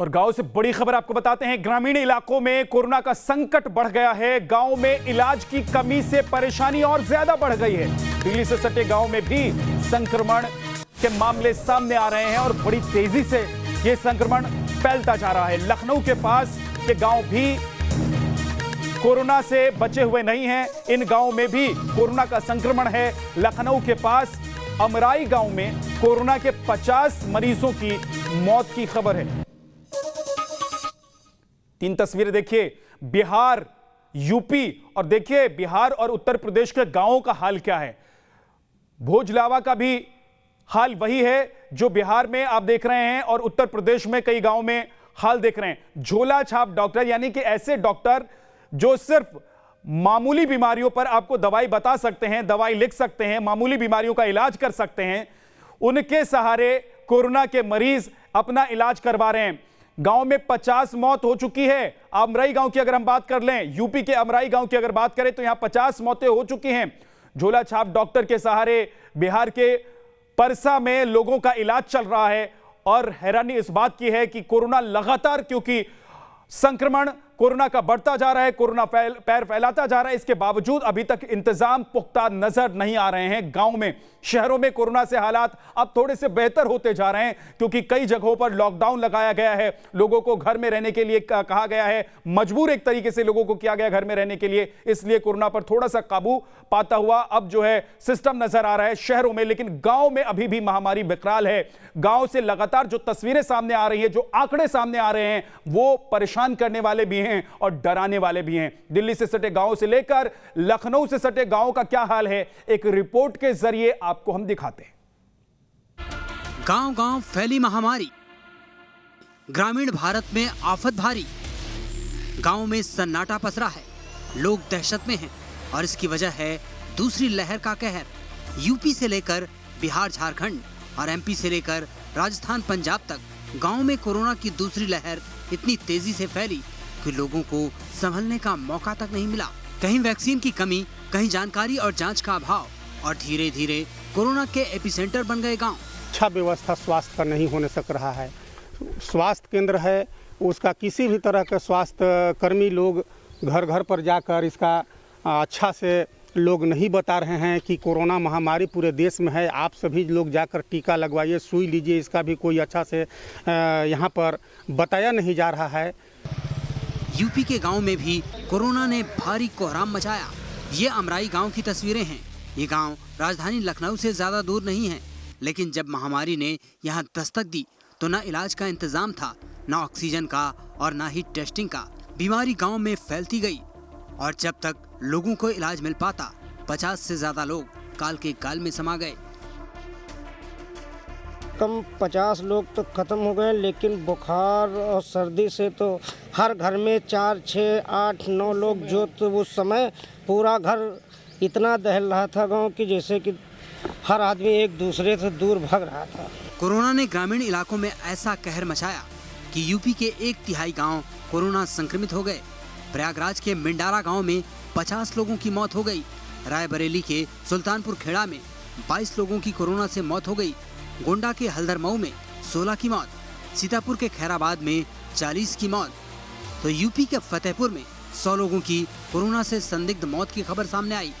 और गांव से बड़ी खबर आपको बताते हैं। ग्रामीण इलाकों में कोरोना का संकट बढ़ गया है। गांव में इलाज की कमी से परेशानी और ज्यादा बढ़ गई है। दिल्ली से सटे गांव में भी संक्रमण के मामले सामने आ रहे हैं और बड़ी तेजी से यह संक्रमण फैलता जा रहा है। लखनऊ के पास के गांव भी कोरोना से बचे हुए नहीं हैं। इन गांव में भी कोरोना का संक्रमण है। लखनऊ के पास अमराई गांव में कोरोना के 50 मरीजों की मौत की खबर है। 3 तस्वीरें देखिए, बिहार, यूपी, और देखिए बिहार और उत्तर प्रदेश के गांवों का हाल क्या है। भोजलावा का भी हाल वही है जो बिहार में आप देख रहे हैं और उत्तर प्रदेश में कई गांवों में हाल देख रहे हैं। झोला छाप डॉक्टर, यानी कि ऐसे डॉक्टर जो सिर्फ मामूली बीमारियों पर आपको दवाई बता सकते हैं, दवाई लिख सकते हैं, मामूली बीमारियों का इलाज कर सकते हैं, उनके सहारे कोरोना के मरीज अपना इलाज करवा रहे हैं। गांव में 50 मौत हो चुकी है। अमराई गांव की अगर हम बात कर लें, यूपी के अमराई गांव की अगर बात करें तो यहां 50 मौतें हो चुकी हैं। झोला छाप डॉक्टर के सहारे बिहार के परसा में लोगों का इलाज चल रहा है। और हैरानी इस बात की है कि कोरोना लगातार, क्योंकि संक्रमण कोरोना का बढ़ता जा रहा है, कोरोना पैर फैलाता जा रहा है, इसके बावजूद अभी तक इंतजाम पुख्ता नजर नहीं आ रहे हैं गांव में। शहरों में कोरोना से हालात अब थोड़े से बेहतर होते जा रहे हैं, क्योंकि कई जगहों पर लॉकडाउन लगाया गया है, लोगों को घर में रहने के लिए कहा गया है, मजबूर एक तरीके से लोगों को किया गया घर में रहने के लिए। इसलिए कोरोना पर थोड़ा सा काबू पाता हुआ अब जो है सिस्टम नजर आ रहा है शहरों में। लेकिन गांव में अभी भी महामारी विकराल है। गांव से लगातार जो तस्वीरें सामने आ रही है, जो आंकड़े सामने आ रहे हैं, वो परेशान करने वाले भी हैं और डराने वाले भी हैं। दिल्ली से सटे गांव से लेकर लखनऊ से सटे गांव का क्या हाल है, एक रिपोर्ट के जरिए आपको हम दिखाते हैं। गांव-गांव फैली महामारी, ग्रामीण भारत में आफत भारी। गांव में सन्नाटा पसरा है, लोग दहशत में हैं और इसकी वजह है दूसरी लहर का कहर। यूपी से लेकर बिहार, झारखंड और एमपी से लेकर राजस्थान, पंजाब तक गांव में कोरोना की दूसरी लहर इतनी तेजी से फैली कि लोगों को संभलने का मौका तक नहीं मिला। कहीं वैक्सीन की कमी, कहीं जानकारी और जांच का अभाव, और धीरे धीरे कोरोना के एपिसेंटर बन गए गांव। अच्छा व्यवस्था स्वास्थ्य का नहीं होने सक रहा है। स्वास्थ्य केंद्र है, उसका किसी भी तरह के स्वास्थ्य कर्मी लोग घर घर पर जाकर इसका अच्छा से लोग नहीं बता रहे हैं कि कोरोना महामारी पूरे देश में है, आप सभी लोग जाकर टीका लगवाइए, सुई लीजिए, इसका भी कोई अच्छा से यहाँ पर बताया नहीं जा रहा है। यूपी के गांव में भी कोरोना ने भारी कोहराम मचाया। ये अमराई गांव की तस्वीरें हैं। ये गांव राजधानी लखनऊ से ज्यादा दूर नहीं है, लेकिन जब महामारी ने यहाँ दस्तक दी तो न इलाज का इंतजाम था, न ऑक्सीजन का और न ही टेस्टिंग का। बीमारी गांव में फैलती गई और जब तक लोगों को इलाज मिल पाता, 50 से ज्यादा लोग काल के काल में समा गए। कम 50 लोग तो खत्म हो गए, लेकिन बुखार और सर्दी से तो हर घर में 4, 6, 8, 9 लोग, जो तो उस समय पूरा घर इतना दहल रहा था गांव की, जैसे कि हर आदमी एक दूसरे से दूर भाग रहा था। कोरोना ने ग्रामीण इलाकों में ऐसा कहर मचाया कि यूपी के 1/3 गांव कोरोना संक्रमित हो गए। प्रयागराज के मिंडारा गांव में 50 लोगों की मौत हो गई। रायबरेली के सुल्तानपुर खेड़ा में 22 लोगों की कोरोना से मौत हो गई। गोंडा के हल्दरमऊ में 16 की मौत, सीतापुर के खैराबाद में 40 की मौत, तो यूपी के फतेहपुर में 100 लोगों की कोरोना से संदिग्ध मौत की खबर सामने आई।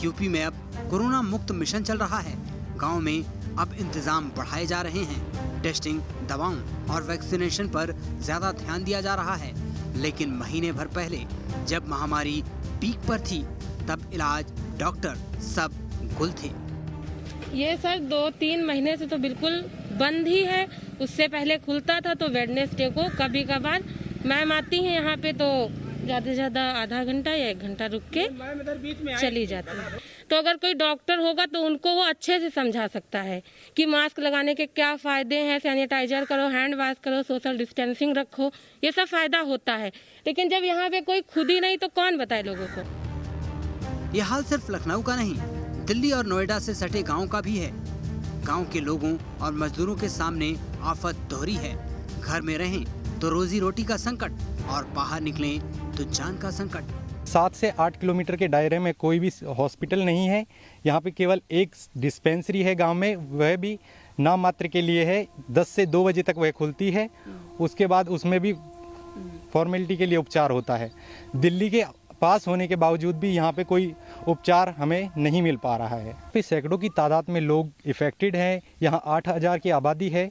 यूपी में अब कोरोना मुक्त मिशन चल रहा है। गांव में अब इंतजाम बढ़ाए जा रहे हैं। टेस्टिंग, दवाओं और वैक्सीनेशन पर ज्यादा ध्यान दिया जा रहा है। लेकिन महीने भर पहले जब महामारी पीक पर थी, तब इलाज, डॉक्टर सब गुल थे। ये सर 2-3 महीने से तो बिल्कुल बंद ही है। उससे पहले खुलता था तो वेडनेसडे को कभी कभार मैम आती हैं यहाँ पे, तो ज्यादा से ज्यादा आधा घंटा या 1 घंटा रुक के चली जाती है। तो अगर कोई डॉक्टर होगा तो उनको वो अच्छे से समझा सकता है कि मास्क लगाने के क्या फायदे हैं, सैनिटाइजर करो, हैंड वॉश करो, सोशल डिस्टेंसिंग रखो, ये सब फायदा होता है। लेकिन जब यहाँ पे कोई खुद ही नहीं तो कौन बताए लोगों को। ये हाल सिर्फ लखनऊ का नहीं, दिल्ली और नोएडा से सटे गांव का भी है। गांव के लोगों और मजदूरों के सामने आफत दोहरी है। घर में रहें तो रोजी रोटी का संकट और बाहर निकलें तो जान का संकट। 7 से 8 किलोमीटर के दायरे में कोई भी हॉस्पिटल नहीं है। यहाँ पे केवल एक डिस्पेंसरी है गांव में, वह भी नाम मात्र के लिए है। 10 से 2 बजे तक वह खुलती है। उसके बाद उसमें भी फॉर्मेलिटी के लिए उपचार होता है। दिल्ली के पास होने के बावजूद भी यहाँ पे कोई उपचार हमें नहीं मिल पा रहा है। फिर सैकड़ों की तादाद में लोग इफ़ेक्टेड हैं। यहाँ 8,000 की आबादी है,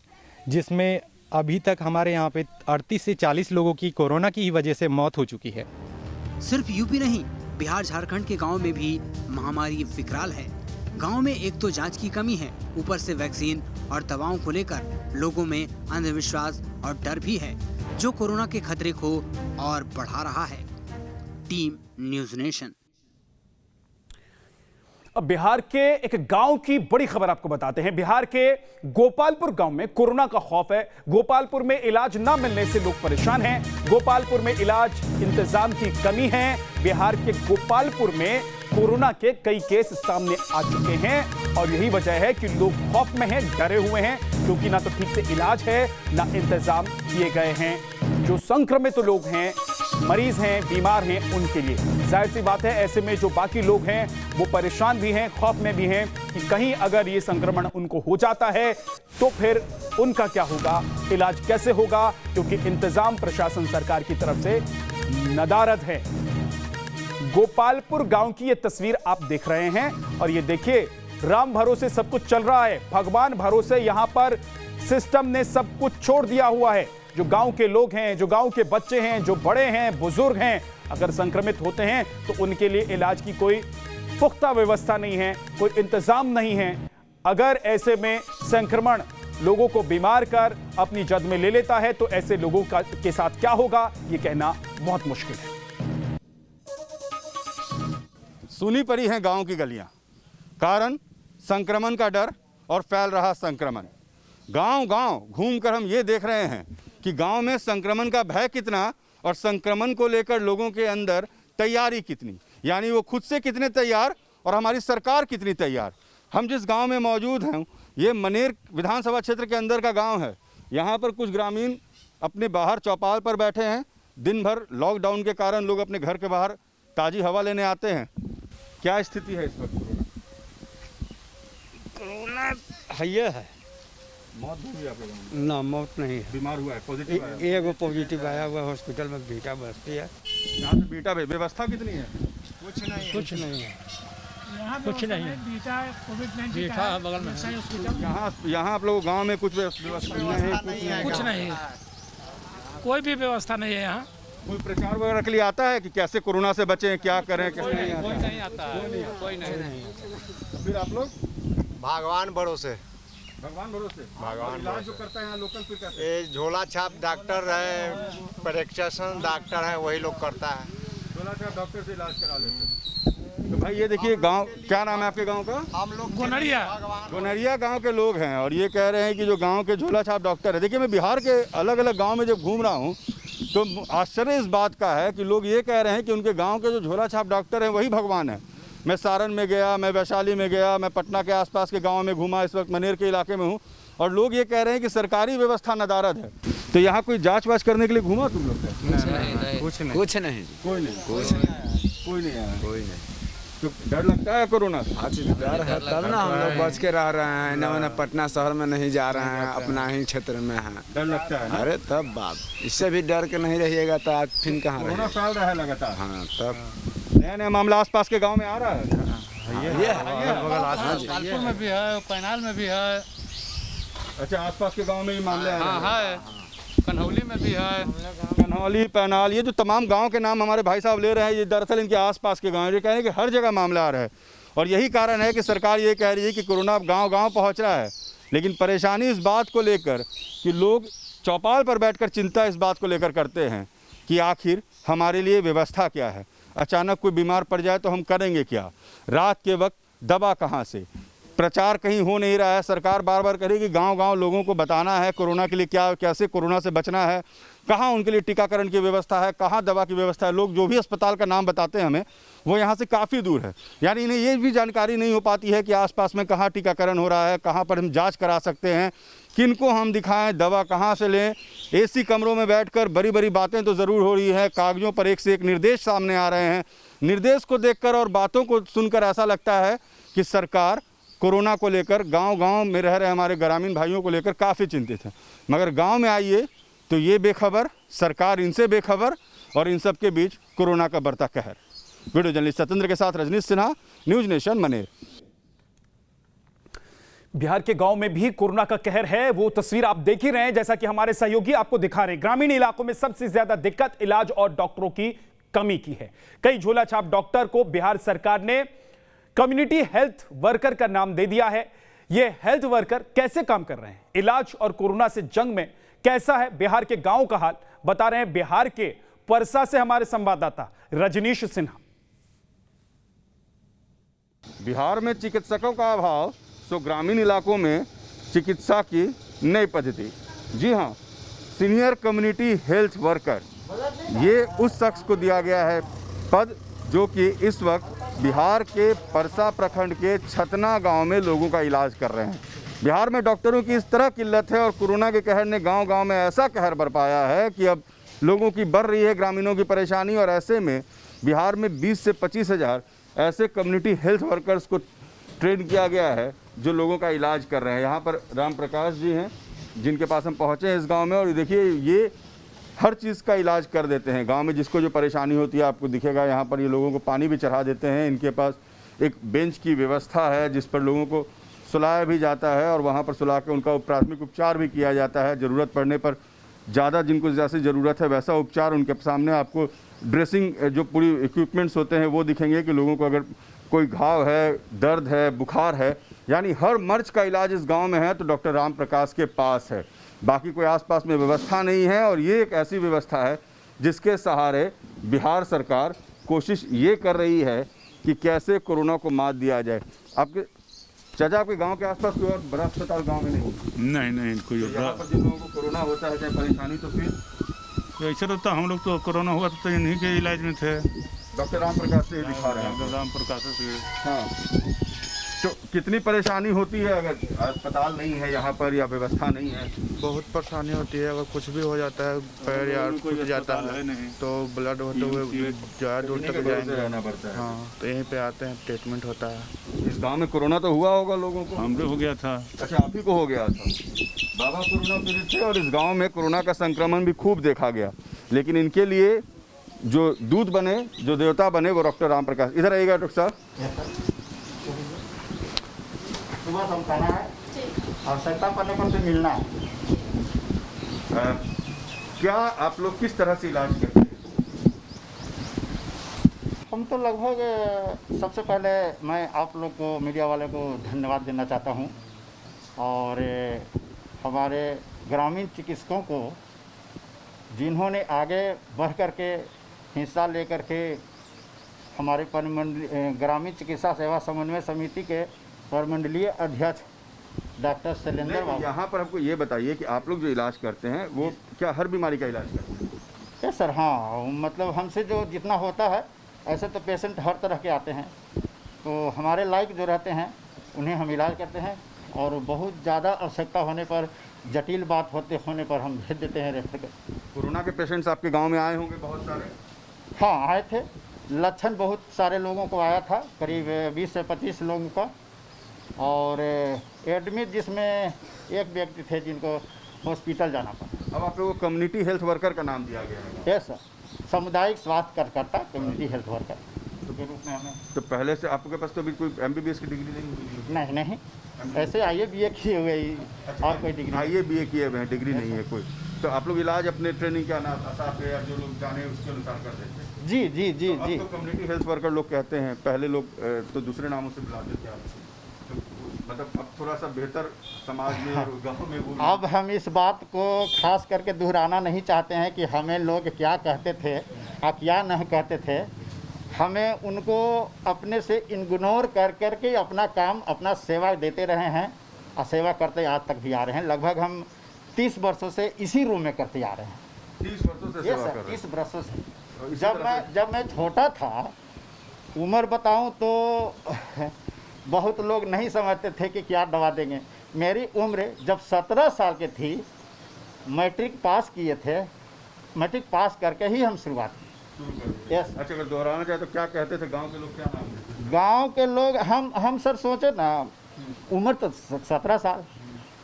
जिसमें अभी तक हमारे यहाँ पे 38 से 40 लोगों की कोरोना की ही वजह से मौत हो चुकी है। सिर्फ यूपी नहीं, बिहार झारखंड के गांव में भी महामारी विकराल है। गांव में एक तो जांच की कमी है, ऊपर से वैक्सीन और दवाओं को लेकर लोगों में अंधविश्वास और डर भी है, जो कोरोना के खतरे को और बढ़ा रहा है। Team news nation. अब बिहार के एक गांव की बड़ी खबर आपको बताते हैं। बिहार के गोपालपुर गांव में कोरोना का खौफ है। गोपालपुर में इलाज न मिलने से लोग परेशान हैं। गोपालपुर में इलाज इंतजाम की कमी है। बिहार के गोपालपुर में कोरोना के कई केस सामने आ चुके हैं और यही वजह है कि लोग खौफ में हैं, डरे हुए हैं, क्योंकि ना तो ठीक से इलाज है, ना इंतजाम किए गए हैं। जो संक्रमित लोग हैं, मरीज हैं, बीमार हैं, उनके लिए जाहिर सी बात है, ऐसे में जो बाकी लोग हैं वो परेशान भी हैं, खौफ में भी हैं कि कहीं अगर ये संक्रमण उनको हो जाता है तो फिर उनका क्या होगा, इलाज कैसे होगा, क्योंकि इंतजाम प्रशासन सरकार की तरफ से नदारद है। गोपालपुर गांव की ये तस्वीर आप देख रहे हैं और ये देखिए, राम भरोसे सब कुछ चल रहा है, भगवान भरोसे यहां पर सिस्टम ने सब कुछ छोड़ दिया हुआ है। जो गांव के लोग हैं, जो गांव के बच्चे हैं, जो बड़े हैं, बुजुर्ग हैं, अगर संक्रमित होते हैं तो उनके लिए इलाज की कोई पुख्ता व्यवस्था नहीं है, कोई इंतजाम नहीं है। अगर ऐसे में संक्रमण लोगों को बीमार कर अपनी जद में ले लेता है तो ऐसे लोगों के साथ क्या होगा, ये कहना बहुत मुश्किल है। सुनी पड़ी हैं गांव की गलियां, कारण संक्रमण का डर और फैल रहा संक्रमण। गांव-गांव घूमकर हम ये देख रहे हैं कि गांव में संक्रमण का भय कितना और संक्रमण को लेकर लोगों के अंदर तैयारी कितनी, यानी वो खुद से कितने तैयार और हमारी सरकार कितनी तैयार। हम जिस गांव में मौजूद हैं, ये मनेर विधानसभा क्षेत्र के अंदर का गांव है। यहाँ पर कुछ ग्रामीण अपने बाहर चौपाल पर बैठे हैं। दिन भर लॉकडाउन के कारण लोग अपने घर के बाहर ताज़ी हवा लेने आते हैं। क्या स्थिति है इस वक्त? कोरोना है है। मौत हुई आप लोगों में? ना, मौत नहीं है। बीमार हुआ है, पॉजिटिव आया? एगो पॉजिटिव आया हुआ हॉस्पिटल में, बेटा बसती है। यहाँ पे बेटा व्यवस्था कितनी है? कुछ नहीं है। कुछ नहीं है। बेटा बगल में है। यहाँ आप लोग गांव में कुछ व्यवस्था नहीं? कुछ नहीं, कोई भी व्यवस्था नहीं है यहाँ। कोई प्रचार वगैरह के लिए आता है कि कैसे कोरोना से बचें, क्या करें? कोई नहीं आता है, कोई नहीं। फिर आप लोग भगवान भरोसे, भगवान इलाज जो करता है यहाँ लोकल पे कैसे? ये झोला छाप डॉक्टर है, प्रेस्क्रिप्शन डॉक्टर है, वही लोग करता है। झोला छाप डॉक्टर से इलाज करा लेते हैं। तो भाई ये देखिए, गांव, क्या नाम है आपके गांव का? हम लोग गोनरिया गांव के लोग हैं और ये कह रहे हैं कि जो गांव के झोला छाप डॉक्टर है। देखिए, मैं बिहार के अलग अलग गाँव में जब घूम रहा हूँ तो आश्चर्य इस बात का है कि लोग ये कह रहे हैं कि उनके गांव के जो झोला छाप डॉक्टर हैं वही भगवान है। मैं सारण में गया, मैं वैशाली में गया, मैं पटना के आसपास के गांव में घूमा, इस वक्त मनेर के इलाके में हूं और लोग ये कह रहे हैं कि सरकारी व्यवस्था नदारद है। तो यहाँ कोई जांच वाच करने के लिए घूमा तुम लोग? कुछ नहीं। कोई नहीं। तो डर लगता है कोरोना से? डर है तब ना हम लोग बच के रह रहे हैं, न पटना शहर में नहीं जा रहे हैं, अपना ही क्षेत्र में हैं। डर लगता है? अरे तब बात, इससे भी डर के नहीं रहिएगा तो आज फिर कहाँ कोरोना फैल रहा है लगातार। हाँ, तब नया मामला आसपास के गांव में आ रहा है। कानपुर में भी है, पैनाल में भी है। अच्छा, आसपास के गांव में ये मामले है, कन्हौली में भी है। कन्हौली, पैनाल, ये जो तमाम गांव के नाम हमारे भाई साहब ले रहे हैं, ये दरअसल इनके आसपास के गांव। ये कह रहे हैं कि हर जगह मामला आ रहा है और यही कारण है कि सरकार ये कह रही है कि कोरोना गांव-गांव पहुंच रहा है। लेकिन परेशानी इस बात को लेकर कि लोग चौपाल पर बैठकर चिंता इस बात को लेकर करते हैं कि आखिर हमारे लिए व्यवस्था क्या है। अचानक कोई बीमार पड़ जाए तो हम करेंगे क्या? रात के वक्त दवा कहाँ से? प्रचार कहीं हो नहीं रहा है। सरकार बार बार कह रही है कि गांव-गांव लोगों को बताना है कोरोना के लिए क्या, कैसे कोरोना से बचना है, कहाँ उनके लिए टीकाकरण की व्यवस्था है, कहाँ दवा की व्यवस्था है। लोग जो भी अस्पताल का नाम बताते हैं हमें, वो यहाँ से काफ़ी दूर है। यानी इन्हें ये भी जानकारी नहीं हो पाती है कि आसपास में कहाँ टीकाकरण हो रहा है, कहाँ पर हम जाँच करा सकते हैं, किनको हम दिखाएं, दवा कहाँ से लें। एसी कमरों में बैठकर बड़ी बड़ी बातें तो ज़रूर हो रही है, कागज़ों पर एक से एक निर्देश सामने आ रहे हैं। निर्देश को देखकर और बातों को सुनकर ऐसा लगता है कि सरकार कोरोना को लेकर गांव-गांव में रह रहे हमारे ग्रामीण भाइयों को लेकर काफ़ी चिंतित हैं। मगर गांव में आइए तो ये बेखबर, सरकार इनसे बेखबर और इन सब के बीच कोरोना का बढ़ता कहर। वीडियो जर्नलिस्ट सत्येंद्र के साथ रजनीश सिन्हा, न्यूज़ नेशन, मनेर। बिहार के गांव में भी कोरोना का कहर है, वो तस्वीर आप देख ही रहे हैं, जैसा कि हमारे सहयोगी आपको दिखा रहे हैं। ग्रामीण इलाकों में सबसे ज्यादा दिक्कत इलाज और डॉक्टरों की कमी की है। कई झोला छाप डॉक्टर को बिहार सरकार ने कम्युनिटी हेल्थ वर्कर का नाम दे दिया है। ये हेल्थ वर्कर कैसे काम कर रहे हैं, इलाज और कोरोना से जंग में कैसा है बिहार के गांव का हाल, बता रहे हैं बिहार के परसा से हमारे संवाददाता रजनीश सिन्हा। बिहार में चिकित्सकों का अभाव, तो ग्रामीण इलाकों में चिकित्सा की नई पद्धति। जी हाँ, सीनियर कम्युनिटी हेल्थ वर्कर, ये उस शख्स को दिया गया है पद जो कि इस वक्त बिहार के परसा प्रखंड के छतना गांव में लोगों का इलाज कर रहे हैं। बिहार में डॉक्टरों की इस तरह किल्लत है और कोरोना के कहर ने गांव-गांव में ऐसा कहर बरपाया है कि अब लोगों की बढ़ रही है ग्रामीणों की परेशानी। और ऐसे में बिहार में 20 से 25 हज़ार ऐसे कम्युनिटी हेल्थ वर्कर्स को ट्रेन किया गया है जो लोगों का इलाज कर रहे हैं। यहाँ पर राम प्रकाश जी हैं जिनके पास हम पहुँचे हैं इस गांव में, और देखिए ये हर चीज़ का इलाज कर देते हैं। गांव में जिसको जो परेशानी होती है आपको दिखेगा, यहाँ पर ये लोगों को पानी भी चढ़ा देते हैं। इनके पास एक बेंच की व्यवस्था है जिस पर लोगों को सुलाया भी जाता है और वहाँ पर सुला के उनका प्राथमिक उपचार भी किया जाता है। ज़रूरत पड़ने पर ज़्यादा जिनको जैसे ज़रूरत है वैसा उपचार उनके सामने आपको ड्रेसिंग जो पूरी इक्विपमेंट्स होते हैं वो दिखेंगे कि लोगों को अगर कोई घाव है, दर्द है, बुखार है, यानी हर मर्ज का इलाज इस गांव में है तो डॉक्टर राम प्रकाश के पास है। बाकी कोई आसपास में व्यवस्था नहीं है और ये एक ऐसी व्यवस्था है जिसके सहारे बिहार सरकार कोशिश ये कर रही है कि कैसे कोरोना को मात दिया जाए। आपके चाचा, आपके गांव के आसपास कोई और बड़ा अस्पताल गांव में नहीं कोई यहाँ पर जिन लोगों को कोरोना होता है चाहे परेशानी, तो फिर ऐसे तो हम लोग तो कोरोना हुआ तो इन्हीं के इलाज में थे। डॉक्टर राम प्रकाश से दिखा रहे हैं। राम प्रकाश से। हाँ, तो कितनी परेशानी होती है अगर अस्पताल नहीं है यहाँ पर या व्यवस्था नहीं है? बहुत परेशानी होती है। अगर कुछ भी हो जाता है, पैर या टूट जाता है तो ब्लड होते हुए ज़्यादा दूर तक जाएंगे, रहना पड़ता है। हाँ, तो यहीं पे आते हैं, ट्रीटमेंट होता है। इस गांव में कोरोना तो हुआ होगा लोगों को? हमको हो गया था। अच्छा, आप ही को हो गया था। बाबा कोरोना पीड़ित थे और इस गाँव में कोरोना का संक्रमण भी खूब देखा गया, लेकिन इनके लिए जो दूत बने, जो देवता बने, वो डॉक्टर राम प्रकाश। इधर आइएगा डॉक्टर साहब। सुबह समझाना है, आवश्यकता पड़ने पर से मिलना है। क्या आप लोग किस तरह से इलाज करते हैं? हम तो लगभग सबसे पहले मैं आप लोग को, मीडिया वाले को धन्यवाद देना चाहता हूं और हमारे ग्रामीण चिकित्सकों को जिन्होंने आगे बढ़ कर के हिस्सा लेकर के हमारे ग्रामीण चिकित्सा सेवा समन्वय समिति के परमंडलीय अध्यक्ष डॉक्टर शैलेंद्र बाबू। यहाँ पर हमको ये बताइए कि आप लोग जो इलाज करते हैं वो क्या हर बीमारी का इलाज करते हैं? यस सर, हाँ, मतलब हमसे जो जितना होता है, ऐसे तो पेशेंट हर तरह के आते हैं, तो हमारे लायक जो रहते हैं उन्हें हम इलाज करते हैं और बहुत ज़्यादा आवश्यकता होने पर, जटिल बात होने पर हम भेज देते हैं रेफर कर। कोरोना के पेशेंट्स आपके गाँव में आए होंगे बहुत सारे? हाँ, आए थे। लक्षण बहुत सारे लोगों को आया था, करीब 20 से 25 लोगों का, और एडमिट जिसमें एक व्यक्ति थे जिनको हॉस्पिटल जाना पड़ा। अब आप लोगों को कम्युनिटी हेल्थ वर्कर का नाम दिया गया है? यस सर, सामुदायिक स्वास्थ्य कार्यकर्ता कम्युनिटी हेल्थ वर्कर के रूप में हमें। तो पहले से आपके पास तो अभी कोई MBBS की डिग्री नहीं? नहीं, ऐसे IABA किए हुए ही। अच्छा, और कोई डिग्री? IABA किए हुए हैं, डिग्री नहीं है कोई। तो आप लोग इलाज अपने ट्रेनिंग के आधार पे या जो लोग जाने उसके अनुसार कर देते हैं? जी जी जी जी। तो कम्युनिटी हेल्थ वर्कर लोग कहते हैं, पहले लोग तो दूसरे नामों से बुलाते थे, तो मतलब अब थोड़ा सा बेहतर समाज में और गाँव में वो। अब हम इस बात को खास करके दोहराना नहीं चाहते हैं कि हमें लोग क्या कहते थे या क्या नहीं कहते थे। हमें उनको अपने से इग्नोर कर करके अपना काम, अपना सेवा देते रहे हैं और सेवा करते आज तक भी आ रहे हैं। लगभग हम 30 वर्षों से इसी रूम में करते आ रहे हैं। 30 वर्षों से सेवा कर रहे हैं? 30 वर्षों से। जब मैं छोटा था, उम्र बताऊं तो बहुत लोग नहीं समझते थे कि क्या दवा देंगे। मेरी उम्र जब 17 साल की थी, मैट्रिक पास किए थे, मैट्रिक पास करके ही हम शुरुआत की। यस। अच्छा, अगर दोहराना चाहे तो क्या कहते थे गांव के लोग, क्या नाम है? गांव के लोग हम सर सोचे ना, उम्र तो 17 साल,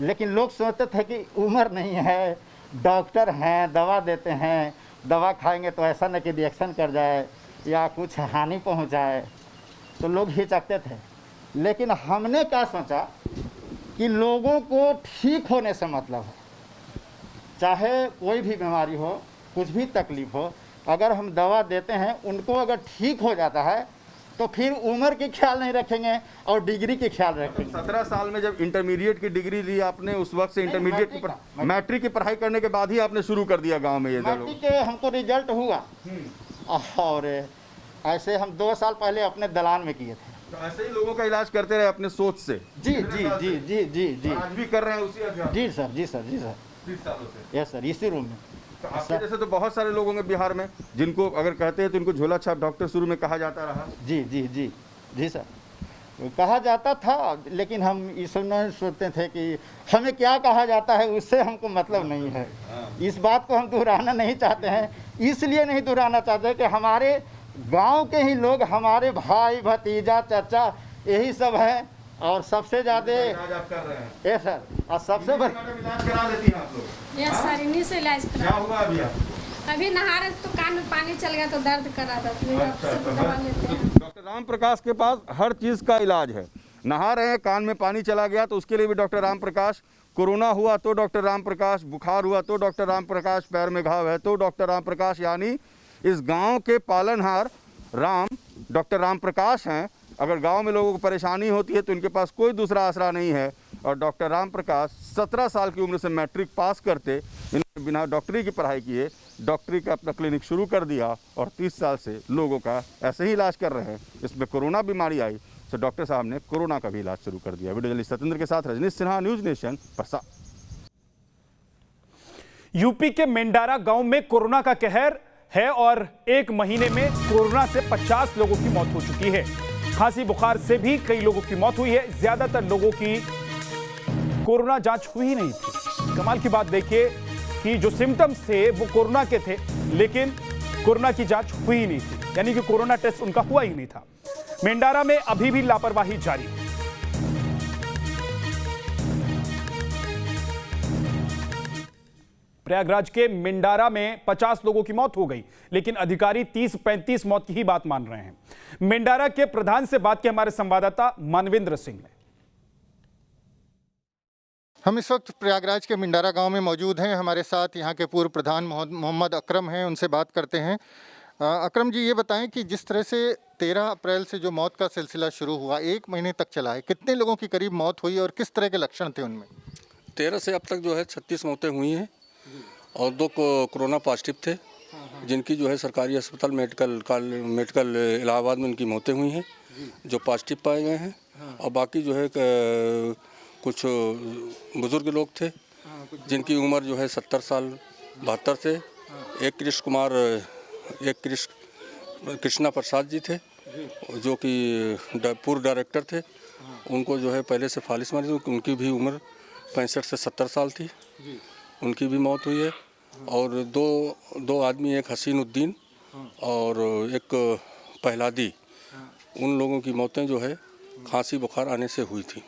लेकिन लोग सोचते थे कि उम्र नहीं है, डॉक्टर हैं, दवा देते हैं, दवा खाएंगे तो ऐसा न कि रिएक्शन कर जाए या कुछ हानि पहुंचाए, तो लोग हिचकते थे। लेकिन हमने क्या सोचा कि लोगों को ठीक होने से मतलब है, चाहे कोई भी बीमारी हो, कुछ भी तकलीफ हो, अगर हम दवा देते हैं, उनको अगर ठीक हो जाता है तो फिर उम्र की ख्याल नहीं रखेंगे और डिग्री की ख्याल रखेंगे। 17 साल में जब इंटरमीडिएट की डिग्री ली आपने, उस वक्त से इंटरमीडिएट की मैट्रिक की पढ़ाई करने के बाद ही आपने शुरू कर दिया गांव में ये मैट्रिक के हमको रिजल्ट हुआ और ऐसे हम 2 साल पहले अपने दलान में किए थे। तो ऐसे ही लोगों का इलाज करते रहे अपने सोच से? जी जी जी जी जी जी आज भी कर रहे हैं उसी? जी सर, जी सर, जी सर, 30 सालों से? यस सर, इसी रूम में। तो आपके जैसे तो बहुत सारे लोग होंगे बिहार में जिनको अगर कहते हैं तो इनको झोला छाप डॉक्टर शुरू में कहा जाता रहा। जी जी जी जी सर, कहा जाता था, लेकिन हम इस नहीं सोचते थे कि हमें क्या कहा जाता है, उससे हमको मतलब नहीं है। इस बात को हम दोहराना नहीं चाहते हैं, इसलिए नहीं दोहराना चाहते कि हमारे गांव के ही लोग, हमारे भाई भतीजा चाचा यही सब हैं और सबसे ज़्यादा ये सर, और सबसे इलाज करा लेती हैं आप लोग? यस सर, इन्हीं से इलाज क्या हुआ अभी? अभी नहा रहे तो कान में पानी चल गया तो दर्द कर रहा था, दवा लेते हैं। डॉक्टर राम प्रकाश के पास हर चीज़ का इलाज है। नहा रहे हैं, कान में पानी चला गया तो उसके लिए भी डॉक्टर राम प्रकाश, कोरोना हुआ तो डॉक्टर राम प्रकाश, बुखार हुआ तो डॉक्टर राम प्रकाश, पैर में घाव है तो डॉक्टर राम प्रकाश। यानी इस गांव के पालनहार डॉक्टर राम प्रकाश हैं। अगर गांव में लोगों को परेशानी होती है तो इनके पास कोई दूसरा आसरा नहीं है। और डॉक्टर राम प्रकाश 17 साल की उम्र से मैट्रिक पास करते इन्होंने बिना डॉक्टरी की पढ़ाई किए डॉक्टरी का अपना क्लिनिक शुरू कर दिया और 30 साल से लोगों का ऐसे ही इलाज कर रहे हैं। इसमें कोरोना बीमारी आई तो डॉक्टर साहब ने कोरोना का भी इलाज शुरू कर दिया। वीडियो जर्नलिस्ट सत्येंद्र के साथ Rajneesh Sinha, news nation, Parsa. UP के मेंडारा गांव में कोरोना का कहर है और एक महीने में कोरोना से 50 लोगों की मौत हो चुकी है। खांसी बुखार से भी कई लोगों की मौत हुई है। ज्यादातर लोगों की कोरोना जांच हुई ही नहीं थी। कमाल की बात देखिए कि जो सिम्टम्स थे वो कोरोना के थे, लेकिन कोरोना की जांच हुई ही नहीं थी, यानी कि कोरोना टेस्ट उनका हुआ ही नहीं था। मेंडारा में अभी भी लापरवाही जारी है। प्रयागराज के मेंडारा में 50 लोगों की मौत हो गई, लेकिन अधिकारी 30-35 मौत की ही बात मान रहे हैं। मेंडारा के प्रधान से बात की हमारे संवाददाता मानवेंद्र सिंह ने। हम इस वक्त प्रयागराज के मेंडारा गांव में मौजूद हैं। हमारे साथ यहां के पूर्व प्रधान मोहम्मद अकरम हैं, उनसे बात करते हैं। अकरम जी, ये बताएं कि जिस तरह से 13 अप्रैल से जो मौत का सिलसिला शुरू हुआ, 1 महीने तक चला है, कितने लोगों की करीब मौत हुई और किस तरह के लक्षण थे उनमें? 13 से अब तक जो है 36 मौतें हुई हैं और 2 कोरोना पॉजिटिव थे, जिनकी जो है सरकारी अस्पताल मेडिकल इलाहाबाद में उनकी मौतें हुई हैं, जो पॉजिटिव पाए गए हैं। और बाकी जो है कुछ बुजुर्ग लोग थे जिनकी उम्र जो है 70 साल 72 थे। एक कृष्णा प्रसाद जी थे जो कि पूर्व डायरेक्टर थे। उनको जो है पहले से फालिस मारी, उनकी भी उम्र 65 से 70 साल थी, उनकी भी मौत हुई है। और दो आदमी, एक हसीन उद्दीन और एक पहलादी, उन लोगों की मौतें जो है खांसी बुखार आने से हुई थी।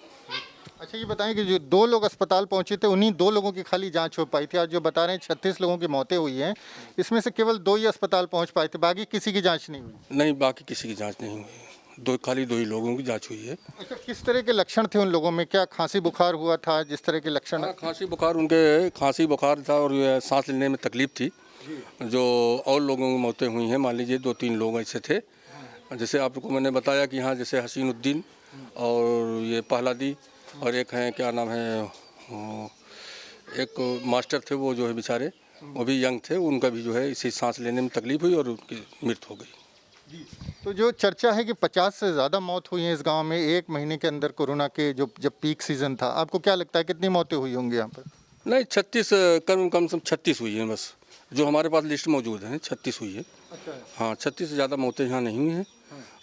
अच्छा, ये बताएं कि जो 2 लोग अस्पताल पहुंचे थे, उन्हीं 2 लोगों की खाली जांच हो पाई थी। आज जो बता रहे हैं 36 लोगों की मौतें हुई हैं, इसमें से केवल 2 ही अस्पताल पहुंच पाए थे, बाकी किसी की जांच नहीं हुई? नहीं, बाकी किसी की जांच नहीं हुई, खाली 2 ही लोगों की जांच हुई है। अच्छा, किस तरह के लक्षण थे उन लोगों में? क्या खांसी बुखार हुआ था, जिस तरह के लक्षण? हाँ, खांसी बुखार था और सांस लेने में तकलीफ थी। जो और लोगों की मौतें हुई हैं, मान लीजिए 2-3 लोग ऐसे थे, जैसे आपको मैंने बताया कि हाँ, जैसे हसीन उद्दीन और ये पहलादी और एक हैं, क्या नाम है, एक मास्टर थे, वो जो है बेचारे वो भी यंग थे, उनका भी जो है इसी सांस लेने में तकलीफ हुई और उनकी मृत्यु हो गई। तो जो चर्चा है कि 50 से ज़्यादा मौत हुई हैं इस गांव में 1 महीने के अंदर कोरोना के जब पीक सीज़न था, आपको क्या लगता है कितनी मौतें हुई होंगी यहाँ पर? नहीं, 36 कम से कम 36 हुई हैं, बस जो हमारे पास लिस्ट मौजूद है 36 हुई है। अच्छा। हाँ, 36 से ज़्यादा मौतें यहाँ नहीं हुई हैं।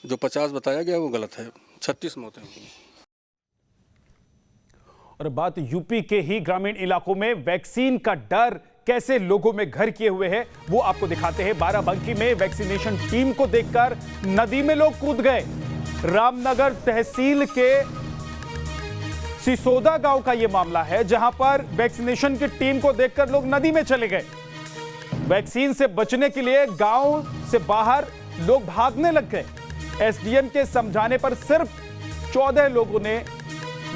जो 50 बताया गया वो गलत है, 36 मौतें हुई हैं। और बात यूपी के ही ग्रामीण इलाकों में वैक्सीन का डर कैसे लोगों में घर किए हुए है, वो आपको दिखाते हैं। बाराबंकी में वैक्सीनेशन टीम को देखकर नदी में लोग कूद गए। रामनगर तहसील के सिसोदा गांव का यह मामला है, जहां पर वैक्सीनेशन की टीम को देखकर लोग नदी में चले गए। वैक्सीन से बचने के लिए गांव से बाहर लोग भागने लग गए। एसडीएम के समझाने पर सिर्फ 14 लोगों ने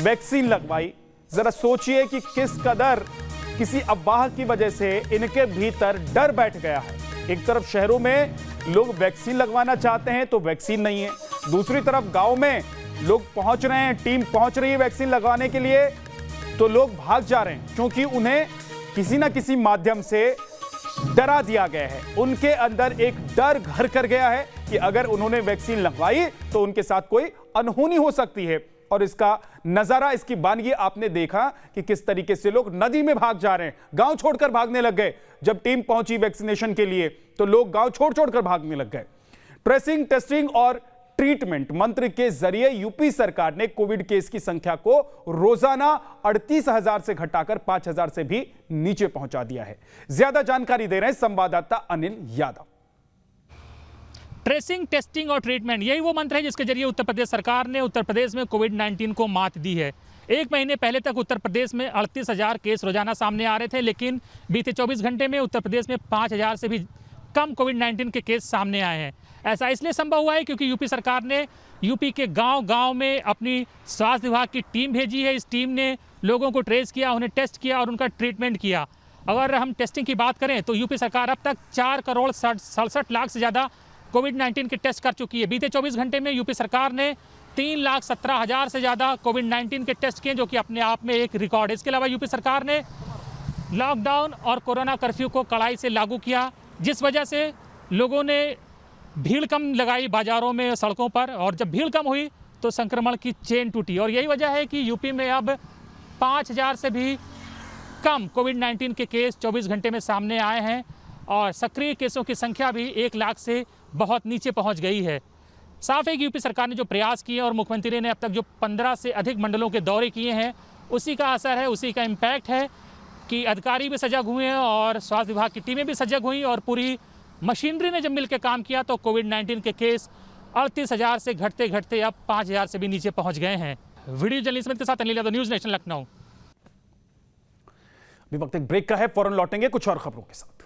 वैक्सीन लगवाई। जरा सोचिए कि किस कदर किसी अफवाह की वजह से इनके भीतर डर बैठ गया है। एक तरफ शहरों में लोग वैक्सीन लगवाना चाहते हैं तो वैक्सीन नहीं है, दूसरी तरफ गांव में लोग पहुंच रहे हैं, टीम पहुंच रही है वैक्सीन लगवाने के लिए, तो लोग भाग जा रहे हैं क्योंकि उन्हें किसी ना किसी माध्यम से डरा दिया गया है। उनके अंदर एक डर घर कर गया है कि अगर उन्होंने वैक्सीन लगवाई तो उनके साथ कोई अनहोनी हो सकती है। और इसका नजारा, इसकी वानगी आपने देखा कि किस तरीके से लोग नदी में भाग जा रहे हैं, गांव छोड़कर भागने लग गए। जब टीम पहुंची वैक्सीनेशन के लिए तो लोग गांव छोड़कर भागने लग गए। ट्रेसिंग, टेस्टिंग और ट्रीटमेंट मंत्र के जरिए यूपी सरकार ने कोविड केस की संख्या को रोजाना 38,000 से घटाकर 5,000 से भी नीचे पहुंचा दिया है। ज्यादा जानकारी दे रहे हैं संवाददाता अनिल यादव। ट्रेसिंग, टेस्टिंग और ट्रीटमेंट, यही वो मंत्र है जिसके जरिए उत्तर प्रदेश सरकार ने उत्तर प्रदेश में कोविड-19 को मात दी है। एक महीने पहले तक उत्तर प्रदेश में 38,000 केस रोजाना सामने आ रहे थे, लेकिन बीते 24 घंटे में उत्तर प्रदेश में 5,000 से भी कम कोविड-19 के केस सामने आए हैं। ऐसा इसलिए संभव हुआ है क्योंकि यूपी सरकार ने यूपी के गांव-गांव में अपनी स्वास्थ्य विभाग की टीम भेजी है। इस टीम ने लोगों को ट्रेस किया, उन्हें टेस्ट किया और उनका ट्रीटमेंट किया। अगर हम टेस्टिंग की बात करें तो यूपी सरकार अब तक 4,67,00,000 से ज़्यादा कोविड-19 के टेस्ट कर चुकी है। बीते 24 घंटे में यूपी सरकार ने 3,17,000 से ज़्यादा कोविड-19 के टेस्ट किए, जो कि अपने आप में एक रिकॉर्ड है। इसके अलावा यूपी सरकार ने लॉकडाउन और कोरोना कर्फ्यू को कड़ाई से लागू किया, जिस वजह से लोगों ने भीड़ कम लगाई बाज़ारों में, सड़कों पर, और जब भीड़ कम हुई तो संक्रमण की चेन टूटी। और यही वजह है कि यूपी में अब 5,000 से भी कम कोविड-19 के केस 24 घंटे में सामने आए हैं और सक्रिय केसों की संख्या भी 1 लाख से बहुत नीचे पहुंच गई है। साफ है कि यूपी सरकार ने जो प्रयास किए और मुख्यमंत्री ने अब तक जो 15 से अधिक मंडलों के दौरे किए हैं, उसी का असर है, उसी का इम्पैक्ट है कि अधिकारी भी सजग हुए हैं और स्वास्थ्य विभाग की टीमें भी सजग हुई और पूरी मशीनरी ने जब मिलकर काम किया तो कोविड-19 के केस 38,000 से घटते घटते अब 5,000 से भी नीचे पहुंच गए हैं। वीडियो जर्नलिस्ट के साथ अनिल यादव, न्यूज़ नेशन, लखनऊ। अभी वक्त एक ब्रेक का है, फौरन लौटेंगे कुछ और खबरों के साथ।